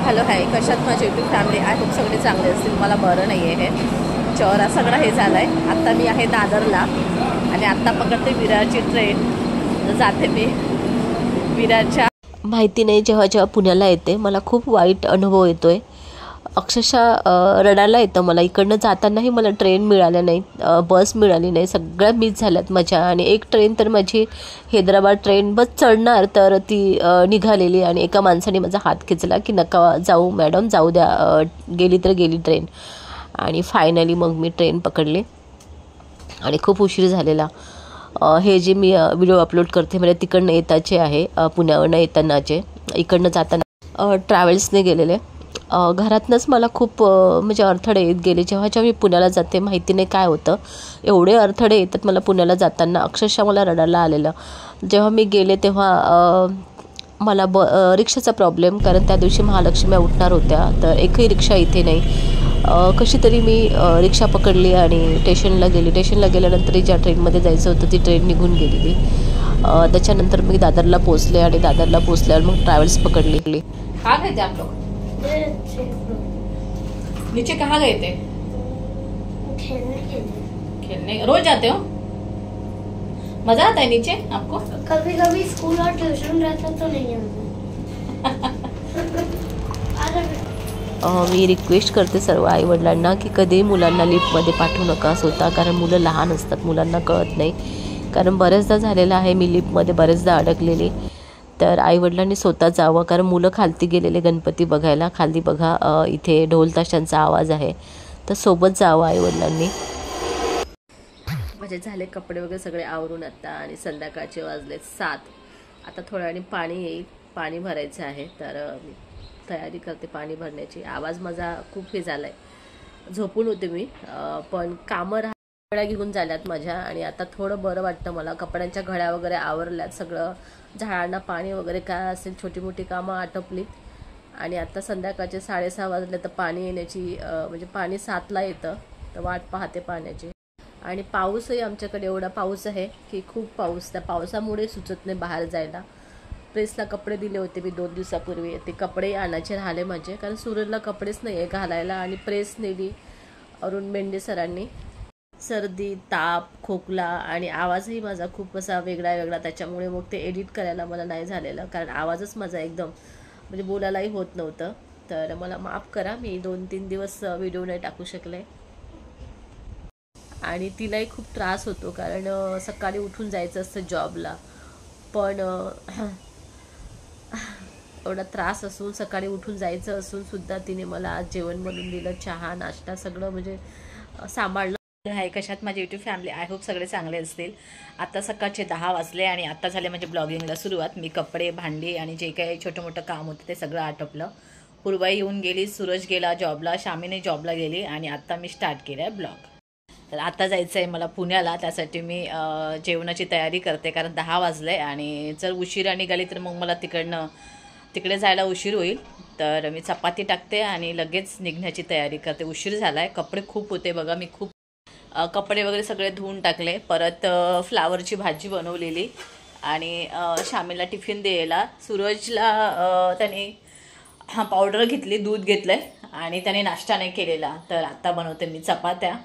Hello hi, कशात माझी YouTube family आहे. खूप सगळे चांगले असतील. मला बरं नाही आहे, हे चौरा सगळं हे झालं आहे. आत्ता मी आहे दादरला आणि आत्ता पकडते विरारची ट्रेन. जाते मी विरारच्या. माहिती नाही, जेव्हा जेव्हा पुण्याला येते मला खूप वाईट अनुभव येतो आहे. अक्षरशः रडायला येतं मला. इकडनं जातानाही मला ट्रेन मिळाल्या नाही, बस मिळाली नाही, सगळ्या मिस झाल्यात माझ्या. आणि एक ट्रेन तर माझी हैदराबाद ट्रेन बस चढणार तर ती निघालेली आणि एका माणसाने माझा हात खेचला की नका जाऊ मॅडम, जाऊ द्या, गेली तर गेली ट्रेन. आणि फायनली मग मी ट्रेन पकडली आणि खूप उशीर झालेला. हे जे मी व्हिडिओ अपलोड करते म्हणजे तिकडनं येताचे आहे, पुण्यावरनं येतानाचे. इकडनं जाताना ट्रॅव्हल्सने गेलेले. घरातनंच मला खूप म्हणजे अडथळे येत गेले. जेव्हा जेव्हा मी पुण्याला जाते माहिती नाही काय होतं, एवढे अडथळे येतात मला पुण्याला जाताना, अक्षरशः मला रडायला आलेलं. जेव्हा मी गेले तेव्हा मला रिक्षाचा प्रॉब्लेम, कारण त्या दिवशी महालक्ष्म्या उठणार होत्या तर एकही रिक्षा इथे नाही. कशी तरी मी रिक्षा पकडली आणि स्टेशनला गेली. स्टेशनला गेल्यानंतर ज्या ट्रेनमध्ये जायचं होतं ती ट्रेन निघून गेलेली. त्याच्यानंतर मी दादरला पोचले आणि दादरला पोचल्यावर मग ट्रॅव्हल्स पकडली. कहाँ गए थे आप लोग? नीचे कहाँ गए थे? खेलने रोज जाते हो? मजा आता है नीचे आपको? कभी कभी स्कूल और ट्यूशन रहता तो नहीं मी रिक्वेस्ट करते सर्व आईवडिलांना की कधी मुलांना लिफ्टमध्ये पाठवू नका स्वतः, कारण मुलं लहान असतात, मुलांना कळत नाही. कारण बरेचदा झालेलं आहे, मी लिफ्टमध्ये बरेचदा अडकलेली. तर आईवडिलांनी स्वतः जावं, कारण मुलं खालती गेलेले गणपती बघायला. खाली बघा इथे ढोल ताशांचा आवाज आहे, तर सोबत जावं आईवडिलांनी. म्हणजे झाले कपडे वगैरे सगळे आवरून आता आणि संध्याकाळचे वाजले 7. आता थोड्या वेळाने पाणी येईल, पाणी भरायचं आहे. तर मी तयारी करते पाणी भरण्याची. आवाज माझा खूप हे झाला आहे, झोपून होते मी, पण कामं घड्या घेऊन झाल्यात माझ्या. आणि आता थोडं बरं वाटतं मला. कपड्यांच्या घड्या वगैरे आवरल्यात, सगळं झाडांना पाणी वगैरे काय असेल छोटी मोठी कामं आटोपलीत. आणि आता संध्याकाळचे 6:30 वाजले तर पाणी येण्याची म्हणजे पाणी 7ला येतं, तर वाट पाहते पाण्याची. आणि पाऊसही आमच्याकडे एवढा पाऊस आहे की खूप पाऊस. त्या पावसामुळे सुचत नाही बाहेर जायला. प्रेसला कपडे दिले होते मी 2 दिवसापूर्वी, ते कपडे आणायचे राहिले माझे, कारण सूरजला कपडेच नाही आहे घालायला. आणि प्रेस नेली अरुण मेंढे सरांनी. सर्दी, ताप, खोकला आणि आवाजही माझा खूप असा वेगळा वेगळा, त्याच्यामुळे मग ते एडिट करायला मला नाही झालेलं, कारण आवाजच माझा एकदम म्हणजे बोलायलाही होत नव्हतं. तर मला माफ करा, मी 2-3 दिवस व्हिडिओ नाही टाकू शकले. आणि तिलाही खूप त्रास होतो, कारण सकाळी उठून जायचं असतं जॉबला. पण एवढा त्रास असून, सकाळी उठून जायचं असून सुद्धा तिने मला आज जेवण बनवून दिलं, चहा नाश्ता सगळं म्हणजे सांभाळलं. हाय, कशात माझी यूट्यूब फॅमिली, आय होप सगळे चांगले असतील. आता सकाळचे 10 वाजले आणि आता झाले म्हणजे ब्लॉगिंगला सुरुवात. मी कपडे, भांडी आणि जे काही छोटं मोठं काम होतं ते सगळं आटोपलं. पूर्वाई येऊन गेली, सूरज गेला जॉबला, शामीने जॉबला गेली आणि आता मी स्टार्ट केलं आहे ब्लॉग. तर आता जायचं आहे मला पुण्याला, त्यासाठी मी जेवणाची तयारी करते, कारण 10 वाजले आणि जर उशिरा निघाली तर मग मला तिकडे जायला उशीर होईल. तर मी चपाती टाकते आणि लगेच निघण्याची तयारी करते. उशीर झाला आहे, कपडे खूप होते बघा, मी खूप कपडे वगैरे सगळे धुवून टाकले. परत फ्लावरची भाजी बनवलेली आणि शामीला टिफिन द्यायला. सूरजला त्याने पावडर घेतली, दूध घेतलं आहे आणि त्याने नाश्ता नाही केलेला. तर आता बनवते मी चपात्या